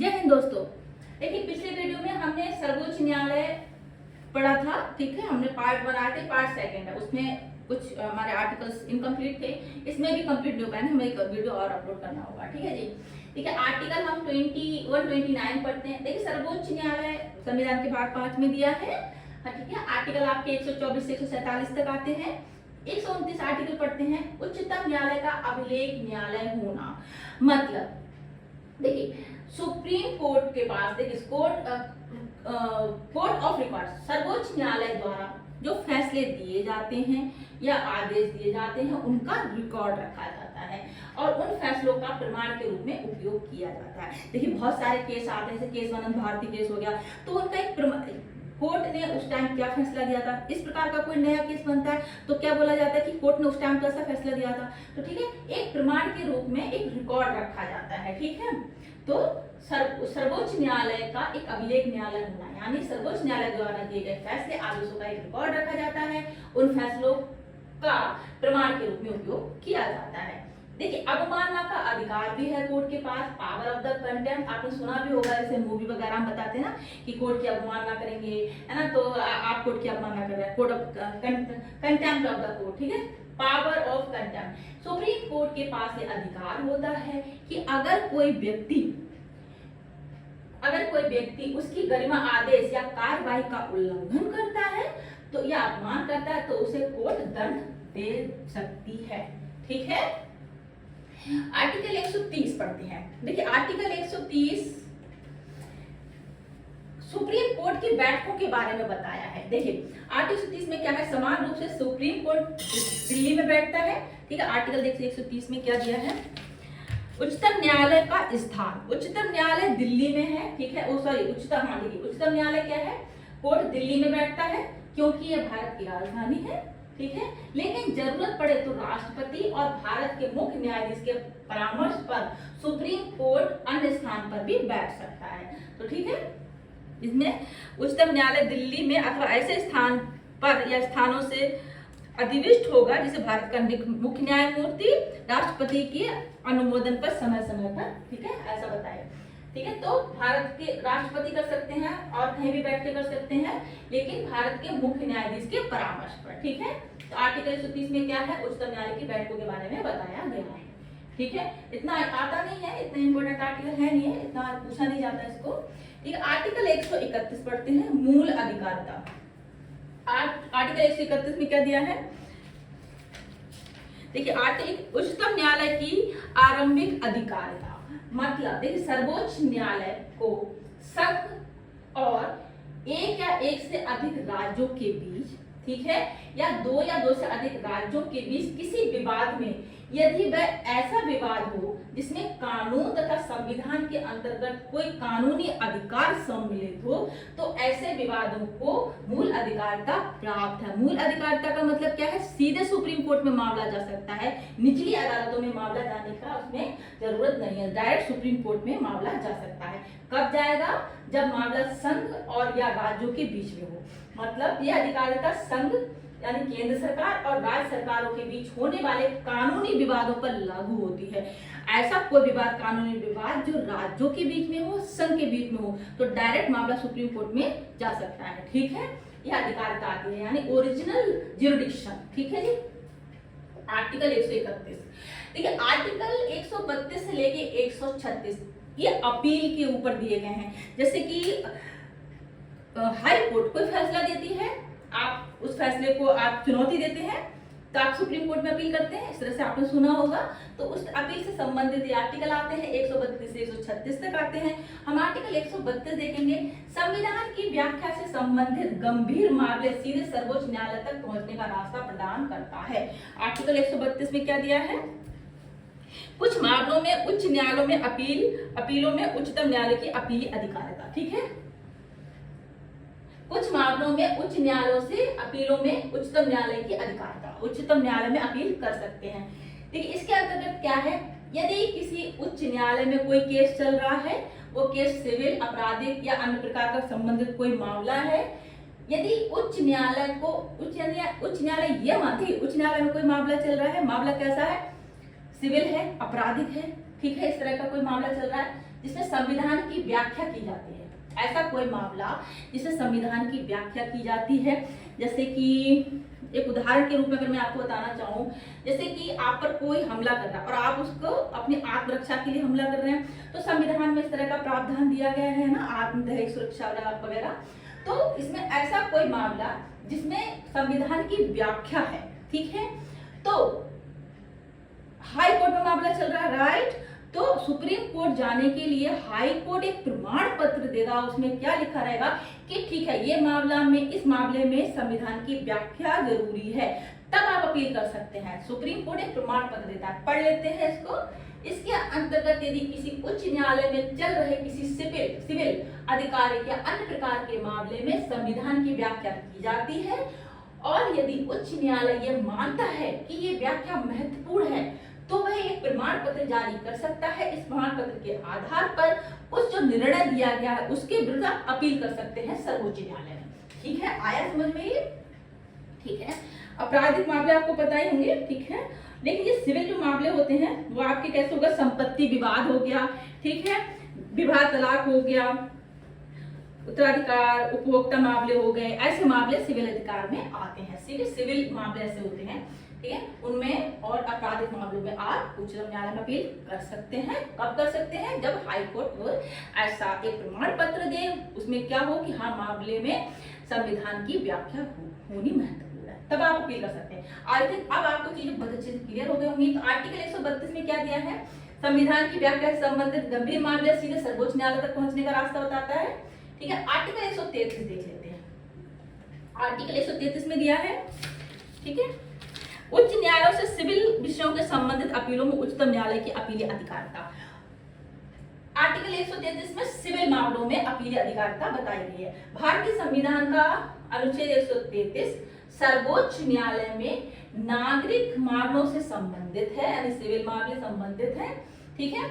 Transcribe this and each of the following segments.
जय हिंद दोस्तों। देखिए पिछले वीडियो में हमने सर्वोच्च न्यायालय पढ़ा था, ठीक है। हमने पार्ट बनाए थे, पार्ट सेकंड है, उसमें कुछ हमारे आर्टिकल्स इनकम्प्लीट थे, इसमें भी कंप्लीट नहीं हो पाए, हमें एक वीडियो और अपलोड करना होगा, ठीक है जी। देखिए आर्टिकल हम 21-29 पढ़ते हैं। देखिए सर्वोच्च न्यायालय संविधान के भाग 5 में दिया है, हाँ ठीक है। आर्टिकल आपके 124 से 147 तक आते हैं। 129 आर्टिकल पढ़ते हैं। उच्चतम न्यायालय का अभिलेख न्यायालय होना, मतलब देखिए सुप्रीम कोर्ट के पास, देखिए कोर्ट ऑफ रिकॉर्ड, सर्वोच्च न्यायालय द्वारा जो फैसले दिए जाते हैं या आदेश दिए जाते हैं उनका रिकॉर्ड रखा जाता है और उन फैसलों का प्रमाण के रूप में उपयोग किया जाता है। देखिए बहुत सारे केस आते हैं, जैसे केस अनंत भारती केस हो गया, तो उनका एक कोर्ट ने उस टाइम क्या फैसला दिया था। इस प्रकार का कोई नया केस बनता है तो क्या बोला जाता है कि कोर्ट ने उस टाइम कैसा फैसला दिया था। तो ठीक है, एक प्रमाण के रूप में एक रिकॉर्ड रखा जाता है, ठीक है। तो सर्वोच्च न्यायालय का एक अभिलेख न्यायालय होना, यानी सर्वोच्च न्यायालय द्वारा दिए गए फैसले आदेशों का एक रिकॉर्ड रखा जाता है, उन फैसलों का प्रमाण के रूप में उपयोग किया जाता है। देखिए अवमानना का अधिकार भी है कोर्ट के पास, पावर ऑफ द कंटेम्प्ट, आपने सुना भी होगा, जैसे मूवी वगैरह हम बताते हैं ना कि कोर्ट की अवमानना करेंगे, है ना, तो आप कोर्ट की अवमानना कर रहे हैं, court of contempt of the court, ठीक है, power of contempt. Supreme court के पास ये अधिकार होता है कि अगर कोई व्यक्ति उसकी गरिमा, आदेश या कार्यवाही का उल्लंघन करता है तो या अपमान करता है तो उसे कोर्ट दंड दे सकती है, ठीक है। आर्टिकल 130 पढ़ते हैं। देखिए आर्टिकल 130 सुप्रीम कोर्ट की बैठकों के बारे में बताया है। देखिए आर्टिकल 130 में क्या है, समान रूप से सुप्रीम कोर्ट दिल्ली में बैठता है, ठीक है। आर्टिकल देखिए 130 में क्या दिया है, उच्चतम न्यायालय का स्थान, उच्चतम न्यायालय दिल्ली में है, ठीक है। उच्चतम न्यायालय क्या है, कोर्ट दिल्ली में बैठता है क्योंकि यह भारत की राजधानी है, ठीक है। लेकिन जरूरत पड़े तो राष्ट्रपति और भारत के मुख्य न्यायाधीश के परामर्श पर सुप्रीम कोर्ट अन्य स्थान पर भी बैठ सकता है। तो ठीक है, इसमें उच्चतम न्यायालय दिल्ली में अथवा ऐसे स्थान पर या स्थानों से अधिविष्ट होगा जिसे भारत का मुख्य न्यायमूर्ति राष्ट्रपति के अनुमोदन पर समय समय पर, ठीक है, ऐसा बताया, ठीक है। तो भारत के राष्ट्रपति कर सकते हैं और कहीं भी बैठ के कर सकते हैं, लेकिन भारत के मुख्य न्यायाधीश के परामर्श पर, ठीक है। तो आर्टिकल 130 में क्या है, उच्चतम न्यायालय की बैठकों के बारे में बताया गया है, ठीक है। इतना आता नहीं है, इतना इंपोर्टेंट आर्टिकल है नहीं है, इतना पूछा नहीं जाता इसको, ठीक है। आर्टिकल 131 पढ़ते हैं, मूल अधिकारिता। आर्टिकल 131 में क्या दिया है, देखिए आर्टिकल उच्चतम न्यायालय की आरंभिक अधिकारिता, मतलब देखिए सर्वोच्च न्यायालय को संघ और एक या एक से अधिक राज्यों के बीच, ठीक है, या दो से अधिक राज्यों के बीच किसी विवाद में यदि वह ऐसा विवाद हो जिसमें कानून तथा संविधान के अंतर्गत कोई कानूनी अधिकार सम्मिलित हो तो ऐसे विवादों को मूल अधिकारिता प्राप्त है। मूल अधिकारिता का मतलब क्या है, सीधे सुप्रीम कोर्ट में मामला जा सकता है, निचली अदालतों में मामला जाने का उसमें जरूरत नहीं है, डायरेक्ट सुप्रीम कोर्ट में मामला जा सकता है। कब जाएगा, जब मामला संघ और या राज्यों के बीच में हो, मतलब यह अधिकारिता संघ यानी केंद्र सरकार और राज्य सरकारों के बीच होने वाले कानूनी विवादों पर लागू होती है। ऐसा कोई विवाद, कानूनी विवाद जो राज्यों के बीच में हो, संघ के बीच में हो, तो डायरेक्ट मामला सुप्रीम कोर्ट में जा सकता है, ठीक है। यह अधिकारिता आती है, यानी ओरिजिनल ज्यूरिडिक्शन, ठीक है जी। आर्टिकल 131, देखिए आर्टिकल 132 से लेके 136 ये अपील के ऊपर दिए गए हैं। जैसे कि हाई कोर्ट कोई फैसला देती है, आप उस फैसले को आप चुनौती देते हैं तो आप सुप्रीम कोर्ट में अपील करते हैं, इस तरह से आपने सुना होगा। तो उस अपील से संबंधित आर्टिकल आते हैं, 132 से 136 तक आते हैं। हम आर्टिकल 132 देखेंगे, संविधान की व्याख्या से संबंधित गंभीर मामले सीधे सर्वोच्च न्यायालय तक पहुंचने का रास्ता प्रदान करता है। आर्टिकल 132 में क्या दिया है, कुछ मामलों में उच्च न्यायालयों में अपीलों में उच्चतम न्यायालय की अपीली अधिकारिता, ठीक है। कुछ मामलों में उच्च न्यायालयों से अपीलों में उच्चतम न्यायालय की अधिकारिता, उच्चतम न्यायालय में अपील कर सकते हैं। देखिए इसके अंतर्गत क्या है, यदि किसी उच्च न्यायालय में कोई केस चल रहा है, वो केस सिविल, आपराधिक या अन्य प्रकार का संबंधित कोई मामला है, यदि उच्च न्यायालय ये मानती है उच्च न्यायालय में कोई मामला चल रहा है, मामला कैसा है, सिविल है, आपराधिक है, ठीक है, इस तरह का कोई मामला चल रहा है, जिसमें संविधान की व्याख्या की जाती है, ऐसा कोई मामला जिसमें संविधान की व्याख्या की जाती है। जैसे कि एक उदाहरण के रूप में अगर मैं आपको बताना चाहूँ, जैसे कि आप पर कोई हमला कर रहा है और आप उसको अपनी आत्मरक्षा के लिए हमला कर रहे हैं, तो संविधान में इस तरह का प्रावधान दिया गया है ना, आत्मदैहिक सुरक्षा वगैरह। तो इसमें ऐसा कोई मामला जिसमें संविधान की व्याख्या है, ठीक है, तो हाई कोर्ट में मामला चल रहा है, राइट। तो सुप्रीम कोर्ट जाने के लिए हाई कोर्ट एक प्रमाण पत्र देगा, उसमें क्या लिखा रहेगा कि ठीक है ये मामला में, इस मामले में संविधान की व्याख्या जरूरी है, तब आप अपील कर सकते हैं। सुप्रीम कोर्ट एक प्रमाण पत्र देता है, पढ़ लेते हैं इसको। इसके अंतर्गत यदि किसी उच्च न्यायालय में चल रहे किसी सिविल आधिकारिक या अन्य प्रकार के मामले में संविधान की व्याख्या की जाती है और यदि उच्च न्यायालय यह मानता है कि ये व्याख्या महत्वपूर्ण है, तो वह एक प्रमाण पत्र जारी कर सकता है। इस प्रमाण पत्र के आधार पर उस जो निर्णय दिया गया है उसके विरुद्ध आप अपील कर सकते हैं सर्वोच्च न्यायालय में, ठीक है। आया समझ में ये, ठीक है। आपराधिक मामले आपको पता ही होंगे, ठीक है, लेकिन ये सिविल जो मामले होते हैं वो आपके कैसे होगा, संपत्ति विवाद हो गया, ठीक है, विवाह तलाक हो गया, उत्तराधिकार, उपभोक्ता मामले हो गए, ऐसे मामले सिविल अधिकार में आते हैं। सिविल मामले ऐसे होते हैं, ठीक है, उनमें और आपराधिक मामलों में आप उच्चतम न्यायालय में अपील कर सकते हैं। कब कर सकते हैं, जब हाई कोर्ट ऐसा एक प्रमाण पत्र दे, उसमें क्या हो कि हाँ मामले में संविधान की व्याख्या होनी महत्वपूर्ण है, तब आप अपील कर सकते हैं। आई थिंक अब आपको चीजें बहुत अच्छे से क्लियर हो गई होंगी। तो आर्टिकल 132 में क्या दिया है, संविधान की व्याख्या से संबंधित गंभीर मामले सीधे सर्वोच्च न्यायालय तक पहुंचने का रास्ता बताता है, ठीक है। आर्टिकल 133 देख लेते हैं। आर्टिकल 133 में दिया है, ठीक है, उच्च न्यायालयों से सिविल विषयों के संबंधित अपीलों में उच्चतम न्यायालय की अपीलीय अधिकारिता। आर्टिकल 133 में सिविल मामलों में अपीलीय अधिकारिता बताई गई है। भारतीय संविधान का अनुच्छेद 133 सर्वोच्च न्यायालय में नागरिक मामलों से संबंधित है, यानी सिविल मामले संबंधित है, ठीक है।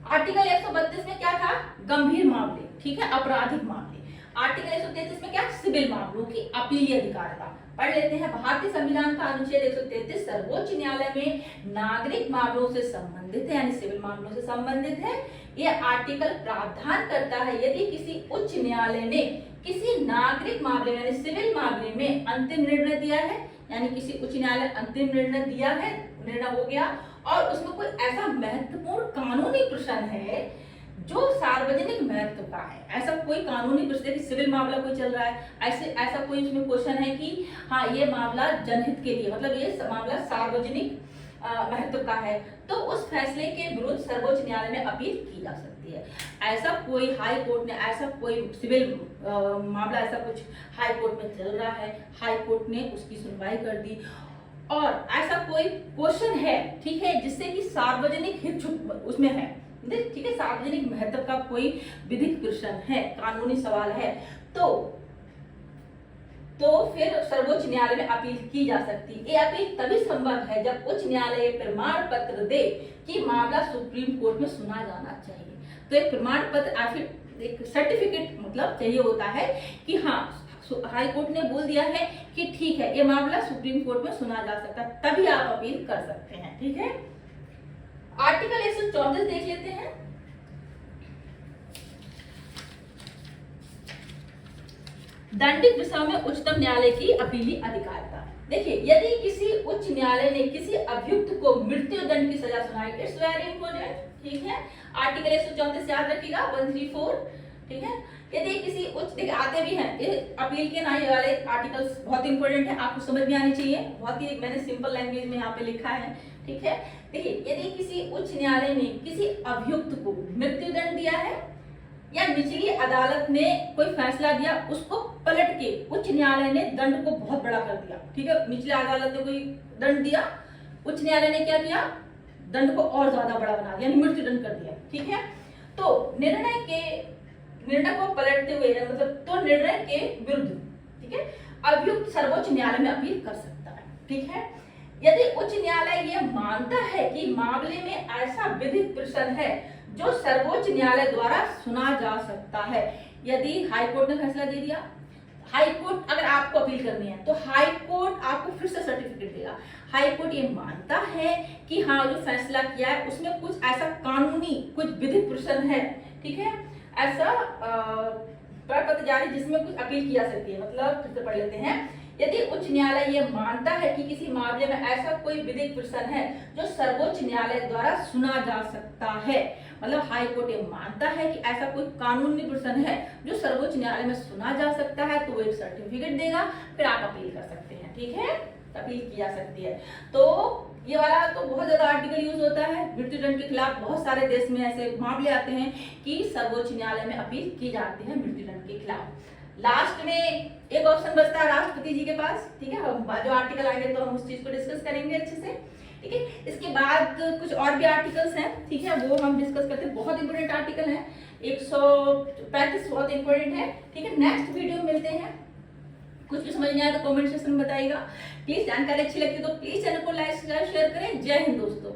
आर्टिकल 132 में क्या था, गंभीर मामले, ठीक है, आपराधिक मामले। आर्टिकल 133 में क्या, सिविल मामलों की अपीलीय अधिकारिता। पढ़ लेते हैं। भारतीय संविधान का अनुच्छेद 133 सर्वोच्च न्यायालय में नागरिक मामलों से संबंधित है, यानी सिविल मामलों से संबंधित है। यह आर्टिकल प्रावधान करता है यदि किसी उच्च न्यायालय ने किसी नागरिक मामले यानी सिविल मामले में अंतिम निर्णय दिया है, यानी किसी उच्च न्यायालय अंतिम निर्णय दिया है, निर्णय हो गया और उसमें कोई ऐसा महत्वपूर्ण कानूनी प्रश्न है जो सार्वजनिक महत्व का है, ऐसा कोई कानूनी प्रश्न कि सिविल मामला कोई चल रहा है, ऐसा कोई उसमें क्वेश्चन है कि हाँ ये मामला जनहित के लिए, मतलब ये मामला सार्वजनिक महत्व का है, तो उस फैसले के विरुद्ध सर्वोच्च न्यायालय में अपील की जा सकती है। ऐसा कोई हाई कोर्ट ने ऐसा कोई सिविल मामला ऐसा कुछ हाई कोर्ट में चल रहा है, हाई कोर्ट ने उसकी सुनवाई कर दी और ऐसा कोई क्वेश्चन है, ठीक है, जिससे कि सार्वजनिक हित उसमें है, ठीक है, सार्वजनिक महत्व का कोई विधिक प्रश्न है, कानूनी सवाल है, तो फिर सर्वोच्च न्यायालय में अपील की जा सकती है। ये अपील तभी संभव है जब उच्च न्यायालय प्रमाण पत्र दे कि मामला सुप्रीम कोर्ट में सुना जाना चाहिए। तो एक प्रमाण पत्र, एक सर्टिफिकेट मतलब चाहिए होता है कि हाँ हाई कोर्ट ने बोल दिया है कि ठीक है ये मामला सुप्रीम कोर्ट में सुना जा सकता है, तभी आप अपील कर सकते हैं, ठीक है। आर्टिकल 134 देख लेते हैं। दंडिक विषयों में उच्चतम न्यायालय की अपीली अधिकारिता। देखिए, यदि किसी उच्च न्यायालय ने किसी अभियुक्त को मृत्यु दंड की सजा सुनाई, इट्स वेरी इंपॉर्टेंट, ठीक है, आर्टिकल 134 याद रखिएगा, 134, ठीक है। यदि किसी उच्च, देखिए आते भी हैं ये अपील के ना, ये वाले आर्टिकल्स बहुत इंपॉर्टेंट है, आपको समझ में आनी चाहिए, बहुत ही मैंने सिंपल लैंग्वेज में यहाँ पे लिखा है, ठीक है। देखिए, यदि किसी उच्च न्यायालय ने किसी अभियुक्त को मृत्यु दंड दिया है या निचली अदालत ने कोई फैसला दिया, उसको पलट के उच्च न्यायालय ने दंड को बहुत बड़ा कर दिया, ठीक है, निचली अदालत ने कोई दंड दिया, उच्च न्यायालय ने क्या किया, दंड को और ज्यादा बड़ा बना दिया, यानी मृत्यु दंड कर दिया, ठीक है। तो निर्णय को पलटते हुए, मतलब तो निर्णय के विरुद्ध, ठीक है, अभियुक्त सर्वोच्च न्यायालय में अपील कर सकता है, ठीक है। यदि उच्च न्यायालय यह मानता है कि मामले में ऐसा विधिक प्रश्न है जो सर्वोच्च न्यायालय द्वारा सुना जा सकता है, यदि हाई कोर्ट ने फैसला दे दिया, हाई कोर्ट अगर आपको अपील करनी है तो हाई कोर्ट आपको फिर से सर्टिफिकेट देगा हाई कोर्ट ये मानता है कि हाँ जो फैसला किया है उसमें कुछ ऐसा कानूनी कुछ विधिक प्रश्न है, ठीक है, ऐसा प्रपत्र जारी जिसमें कुछ अपील की जा सकती है। मतलब फिर से पढ़ लेते हैं, यदि उच्च न्यायालय ये मानता है कि किसी मामले में ऐसा कोई विधिक प्रश्न है जो सर्वोच्च न्यायालय द्वारा सुना जा सकता है, मतलब हाई कोर्ट ये मानता है कि ऐसा कोई कानूनी प्रश्न है जो सर्वोच्च न्यायालय में सुना जा सकता है, तो वो एक सर्टिफिकेट देगा, फिर आप अपील कर सकते हैं, ठीक है, अपील की जा सकती है। तो ये वाला तो बहुत ज्यादा आर्टिकल यूज होता है, मृत्यु दंड के खिलाफ बहुत सारे देश में ऐसे मामले आते हैं कि सर्वोच्च न्यायालय में अपील की जाती है मृत्यु दंड के खिलाफ। लास्ट में एक ऑप्शन बचता है राष्ट्रपति जी के पास, ठीक है, हम जो आर्टिकल आएंगे तो हम उस चीज को डिस्कस करेंगे अच्छे से, ठीक है। इसके बाद कुछ और भी आर्टिकल्स हैं, ठीक है, वो हम डिस्कस करते हैं, बहुत इंपोर्टेंट आर्टिकल है, 135 बहुत इंपोर्टेंट है, ठीक है। नेक्स्ट वीडियो में मिलते हैं, कुछ भी समझ नहीं आया तो कमेंट सेक्शन में बताइएगा। प्लीज जानकारी अच्छी लगती है तो प्लीज चैनल को लाइक शेयर करें। जय हिंद दोस्तों।